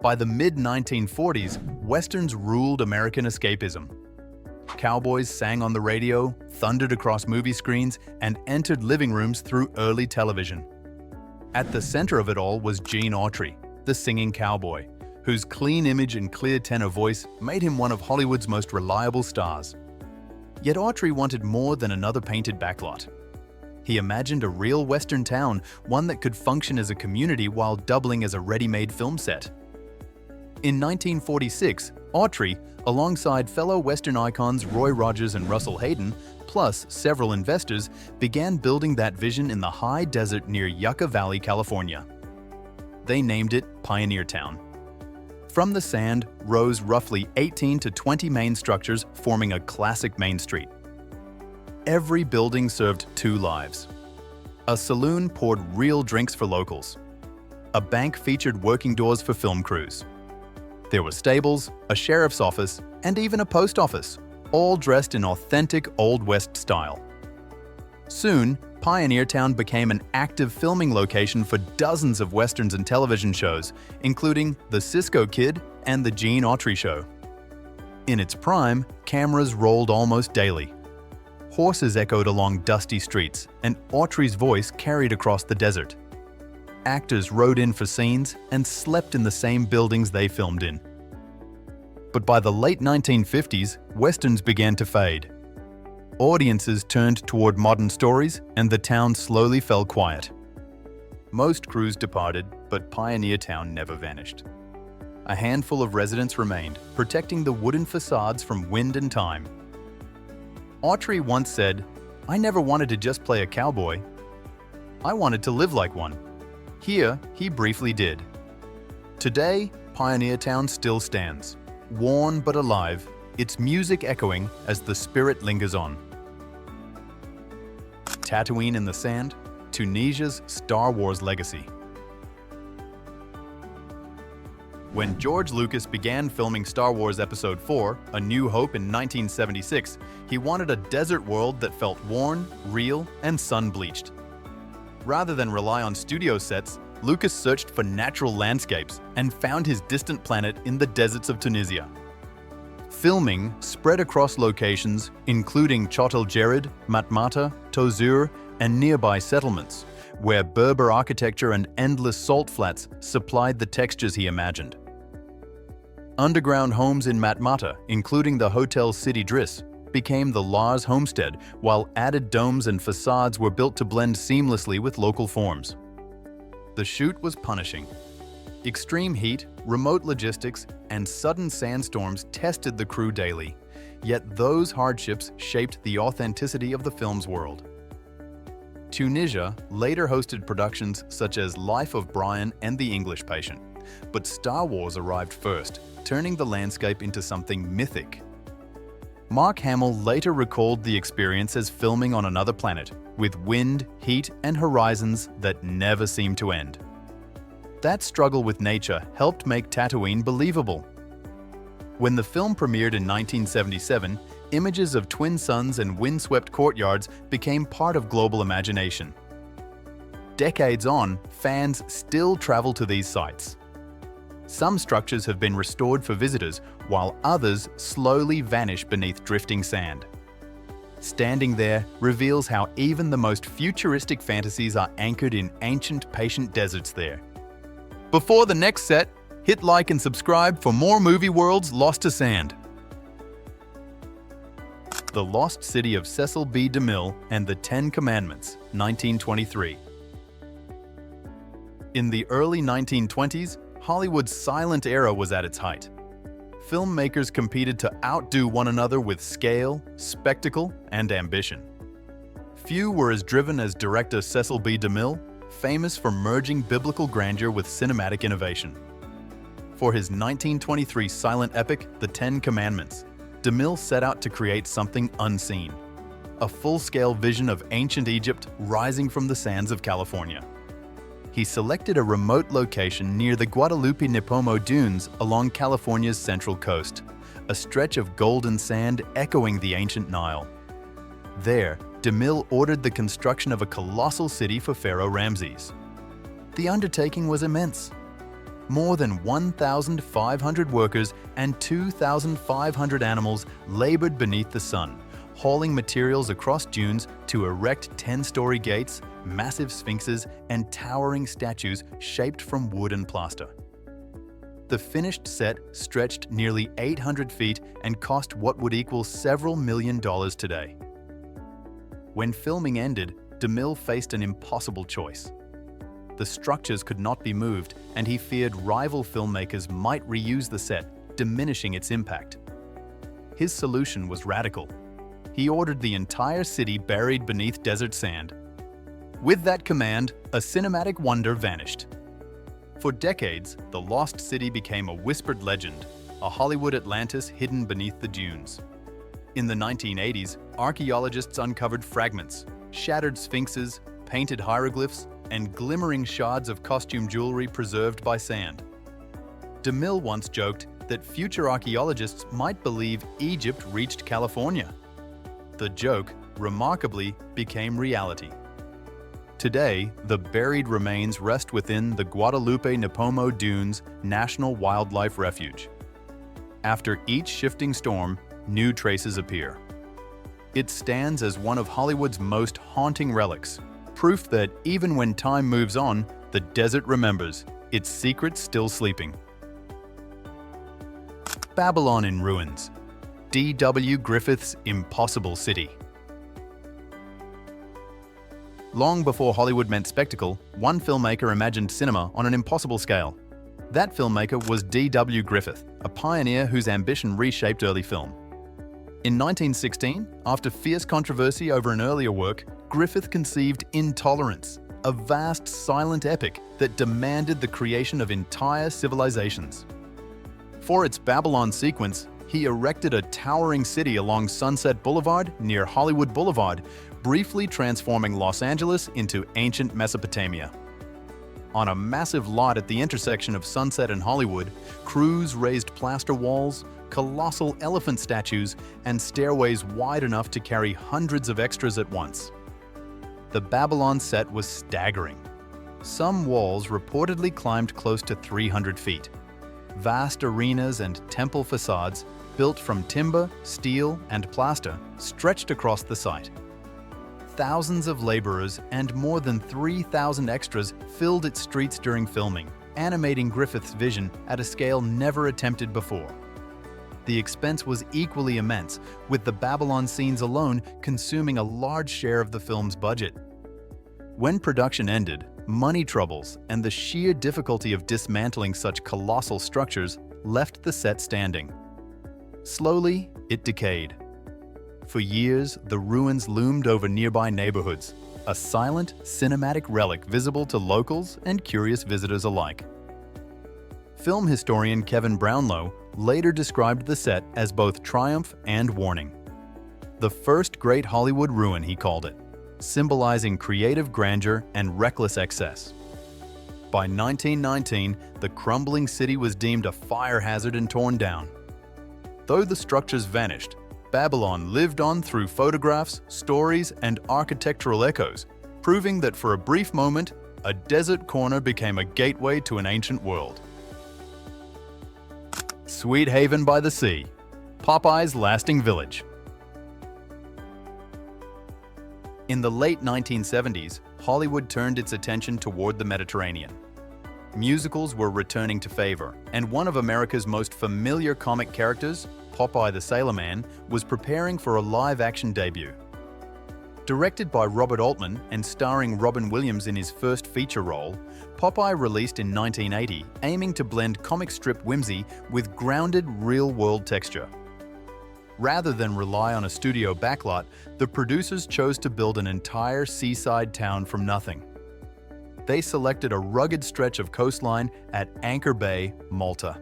By the mid-1940s, Westerns ruled American escapism. Cowboys sang on the radio, thundered across movie screens, and entered living rooms through early television. At the center of it all was Gene Autry, the singing cowboy, whose clean image and clear tenor voice made him one of Hollywood's most reliable stars. Yet Autry wanted more than another painted backlot. He imagined a real Western town, one that could function as a community while doubling as a ready-made film set. In 1946, Autry, alongside fellow Western icons Roy Rogers and Russell Hayden, plus several investors, began building that vision in the high desert near Yucca Valley, California. They named it Pioneertown. From the sand rose roughly 18 to 20 main structures forming a classic main street. Every building served two lives. A saloon poured real drinks for locals. A bank featured working doors for film crews. There were stables, a sheriff's office, and even a post office, all dressed in authentic Old West style. Soon, Pioneertown became an active filming location for dozens of westerns and television shows, including The Cisco Kid and The Gene Autry Show. In its prime, cameras rolled almost daily. Horses echoed along dusty streets, and Autry's voice carried across the desert. Actors rode in for scenes and slept in the same buildings they filmed in. But by the late 1950s, westerns began to fade. Audiences turned toward modern stories, and the town slowly fell quiet. Most crews departed, but Pioneertown never vanished. A handful of residents remained, protecting the wooden facades from wind and time. Autry once said, "I never wanted to just play a cowboy. I wanted to live like one." Here, he briefly did. Today, Pioneertown still stands, worn but alive, its music echoing as the spirit lingers on. Tatooine in the sand, Tunisia's Star Wars legacy. When George Lucas began filming Star Wars Episode IV, A New Hope in 1976, he wanted a desert world that felt worn, real, and sun-bleached. Rather than rely on studio sets, Lucas searched for natural landscapes and found his distant planet in the deserts of Tunisia. Filming spread across locations including Chotel Jerid, Matmata, Tozeur, and nearby settlements, where Berber architecture and endless salt flats supplied the textures he imagined. Underground homes in Matmata, including the Hotel City Driss, became the Lars homestead, while added domes and facades were built to blend seamlessly with local forms. The shoot was punishing. Extreme heat, remote logistics, and sudden sandstorms tested the crew daily, yet those hardships shaped the authenticity of the film's world. Tunisia later hosted productions such as Life of Brian and The English Patient, but Star Wars arrived first, turning the landscape into something mythic. Mark Hamill later recalled the experience as filming on another planet, with wind, heat, and horizons that never seemed to end. That struggle with nature helped make Tatooine believable. When the film premiered in 1977, images of twin suns and windswept courtyards became part of global imagination. Decades on, fans still travel to these sites. Some structures have been restored for visitors, while others slowly vanish beneath drifting sand. Standing there reveals how even the most futuristic fantasies are anchored in ancient, patient deserts there. Before the next set, hit like and subscribe for more movie worlds lost to sand. The Lost City of Cecil B. DeMille and the Ten Commandments, 1923. In the early 1920s, Hollywood's silent era was at its height. Filmmakers competed to outdo one another with scale, spectacle, and ambition. Few were as driven as director Cecil B. DeMille, famous for merging biblical grandeur with cinematic innovation. For his 1923 silent epic, The Ten Commandments, DeMille set out to create something unseen, a full-scale vision of ancient Egypt rising from the sands of California. He selected a remote location near the Guadalupe-Nipomo Dunes along California's central coast, a stretch of golden sand echoing the ancient Nile. There, DeMille ordered the construction of a colossal city for Pharaoh Ramses. The undertaking was immense. more than 1,500 workers and 2,500 animals labored beneath the sun, hauling materials across dunes to erect 10-story gates, massive sphinxes, and towering statues shaped from wood and plaster. The finished set stretched nearly 800 feet and cost what would equal several $1 million today. When filming ended, DeMille faced an impossible choice. The structures could not be moved, and he feared rival filmmakers might reuse the set, diminishing its impact. His solution was radical. He ordered the entire city buried beneath desert sand. With that command, a cinematic wonder vanished. For decades, the lost city became a whispered legend, a Hollywood Atlantis hidden beneath the dunes. In the 1980s, archaeologists uncovered fragments, shattered sphinxes, painted hieroglyphs, and glimmering shards of costume jewelry preserved by sand. DeMille once joked that future archaeologists might believe Egypt reached California. The joke, remarkably, became reality. Today, the buried remains rest within the Guadalupe-Nipomo Dunes National Wildlife Refuge. After each shifting storm, new traces appear. It stands as one of Hollywood's most haunting relics, proof that even when time moves on, the desert remembers, its secrets still sleeping. Babylon in Ruins. D.W. Griffith's Impossible City. Long before Hollywood meant spectacle, one filmmaker imagined cinema on an impossible scale. That filmmaker was D.W. Griffith, a pioneer whose ambition reshaped early film. In 1916, after fierce controversy over an earlier work, Griffith conceived Intolerance, a vast silent epic that demanded the creation of entire civilizations. For its Babylon sequence, he erected a towering city along Sunset Boulevard near Hollywood Boulevard, briefly transforming Los Angeles into ancient Mesopotamia. On a massive lot at the intersection of Sunset and Hollywood, crews raised plaster walls, colossal elephant statues, and stairways wide enough to carry hundreds of extras at once. The Babylon set was staggering. Some walls reportedly climbed close to 300 feet. Vast arenas and temple facades, built from timber, steel, and plaster, stretched across the site. Thousands of laborers and more than 3,000 extras filled its streets during filming, animating Griffith's vision at a scale never attempted before. The expense was equally immense, with the Babylon scenes alone consuming a large share of the film's budget. When production ended, money troubles and the sheer difficulty of dismantling such colossal structures left the set standing. Slowly, it decayed. For years, the ruins loomed over nearby neighborhoods, a silent, cinematic relic visible to locals and curious visitors alike. Film historian Kevin Brownlow later described the set as both triumph and warning. The first great Hollywood ruin, he called it, symbolizing creative grandeur and reckless excess. By 1919, the crumbling city was deemed a fire hazard and torn down. Though the structures vanished, Babylon lived on through photographs, stories, and architectural echoes, proving that for a brief moment, a desert corner became a gateway to an ancient world. Sweet Haven by the Sea, Popeye's lasting village. In the late 1970s, Hollywood turned its attention toward the Mediterranean. Musicals were returning to favor, and one of America's most familiar comic characters, Popeye the Sailor Man, was preparing for a live-action debut. Directed by Robert Altman and starring Robin Williams in his first feature role, Popeye released in 1980, aiming to blend comic strip whimsy with grounded, real-world texture. Rather than rely on a studio backlot, the producers chose to build an entire seaside town from nothing. They selected a rugged stretch of coastline at Anchor Bay, Malta.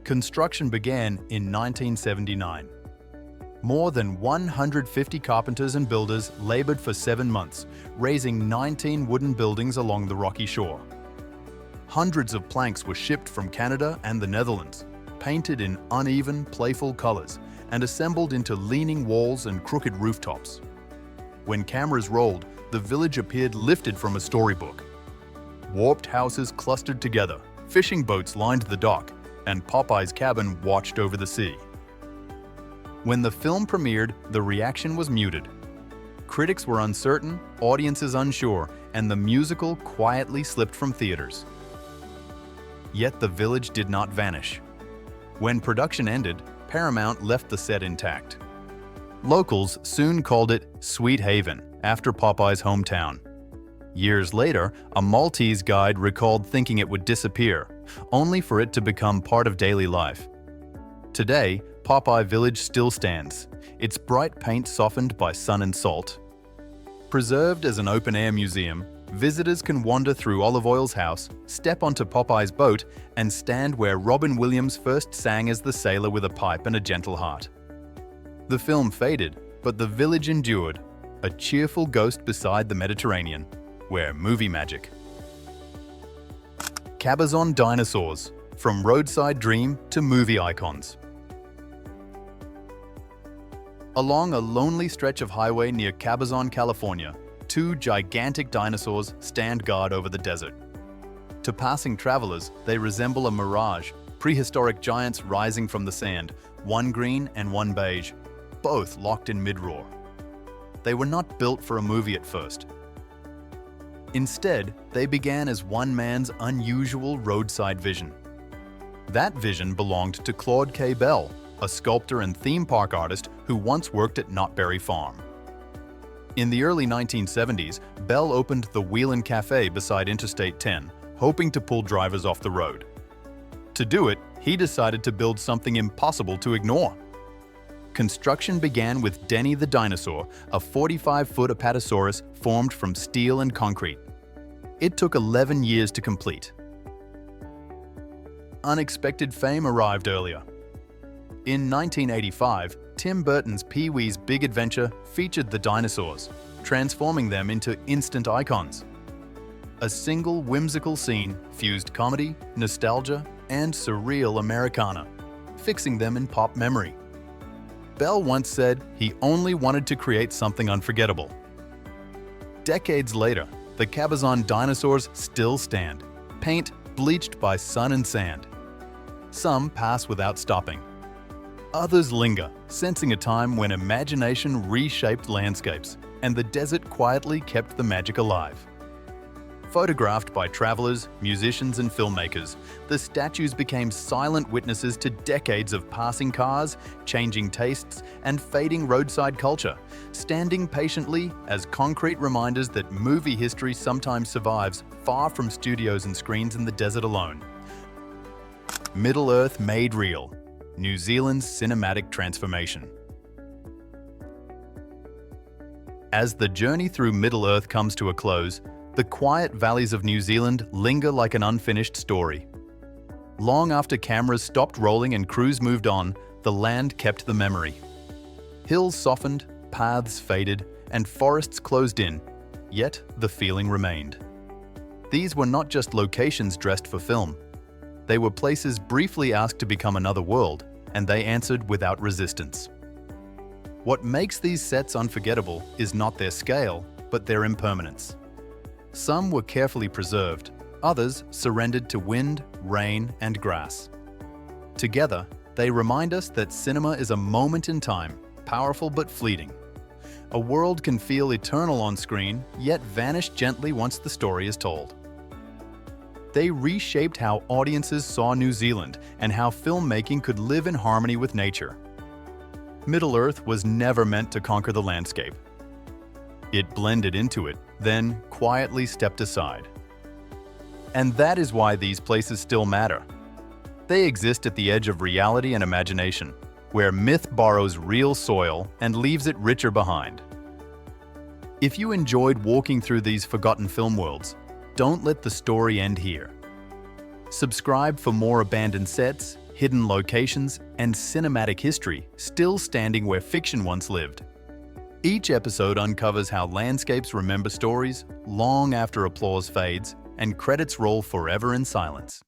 Construction began in 1979. More than 150 carpenters and builders labored for 7 months, raising 19 wooden buildings along the rocky shore. Hundreds of planks were shipped from Canada and the Netherlands, painted in uneven, playful colors, and assembled into leaning walls and crooked rooftops. When cameras rolled, the village appeared lifted from a storybook. Warped houses clustered together, Fishing boats lined the dock, and Popeye's cabin watched over the sea. When the film premiered, the reaction was muted. Critics were uncertain, audiences unsure, and the musical quietly slipped from theaters. Yet the village did not vanish. When production ended, Paramount left the set intact. Locals soon called it Sweet Haven, after Popeye's hometown. Years later, a Maltese guide recalled thinking it would disappear, only for it to become part of daily life. Today, Popeye Village still stands, its bright paint softened by sun and salt. Preserved as an open-air museum, visitors can wander through Olive Oil's house, step onto Popeye's boat, and stand where Robin Williams first sang as the sailor with a pipe and a gentle heart. The film faded, but the village endured, a cheerful ghost beside the Mediterranean, where movie magic. Cabazon dinosaurs, from roadside dream to movie icons. Along a lonely stretch of highway near Cabazon, California, two gigantic dinosaurs stand guard over the desert. To passing travelers, they resemble a mirage, prehistoric giants rising from the sand, one green and one beige, both locked in mid-roar. They were not built for a movie at first. Instead, they began as one man's unusual roadside vision. That vision belonged to Claude K. Bell, a sculptor and theme park artist who once worked at Knottberry Farm. In the early 1970s, Bell opened the Wheelin' Cafe beside Interstate 10, hoping to pull drivers off the road. To do it, he decided to build something impossible to ignore. Construction began with Denny the dinosaur, a 45-foot Apatosaurus formed from steel and concrete. It took 11 years to complete. Unexpected fame arrived earlier. In 1985, Tim Burton's Pee-wee's Big Adventure featured the dinosaurs, transforming them into instant icons. A single whimsical scene fused comedy, nostalgia, and surreal Americana, fixing them in pop memory. Bell once said he only wanted to create something unforgettable. Decades later, the Cabazon dinosaurs still stand, paint bleached by sun and sand. Some pass without stopping. Others linger, sensing a time when imagination reshaped landscapes and the desert quietly kept the magic alive. Photographed by travelers, musicians, and filmmakers, the statues became silent witnesses to decades of passing cars, changing tastes, and fading roadside culture, standing patiently as concrete reminders that movie history sometimes survives far from studios and screens in the desert alone. Middle-earth made real. New Zealand's cinematic transformation. As the journey through Middle-earth comes to a close, the quiet valleys of New Zealand linger like an unfinished story. Long after cameras stopped rolling and crews moved on, the land kept the memory. Hills softened, paths faded, and forests closed in, yet the feeling remained. These were not just locations dressed for film. They were places briefly asked to become another world, and they answered without resistance. What makes these sets unforgettable is not their scale, but their impermanence. Some were carefully preserved, others surrendered to wind, rain, and grass. Together, they remind us that cinema is a moment in time, powerful but fleeting. A world can feel eternal on screen, yet vanish gently once the story is told. They reshaped how audiences saw New Zealand and how filmmaking could live in harmony with nature. Middle-earth was never meant to conquer the landscape. It blended into it, then quietly stepped aside. And that is why these places still matter. They exist at the edge of reality and imagination, where myth borrows real soil and leaves it richer behind. If you enjoyed walking through these forgotten film worlds, don't let the story end here. Subscribe for more abandoned sets, hidden locations, and cinematic history still standing where fiction once lived. Each episode uncovers how landscapes remember stories long after applause fades and credits roll forever in silence.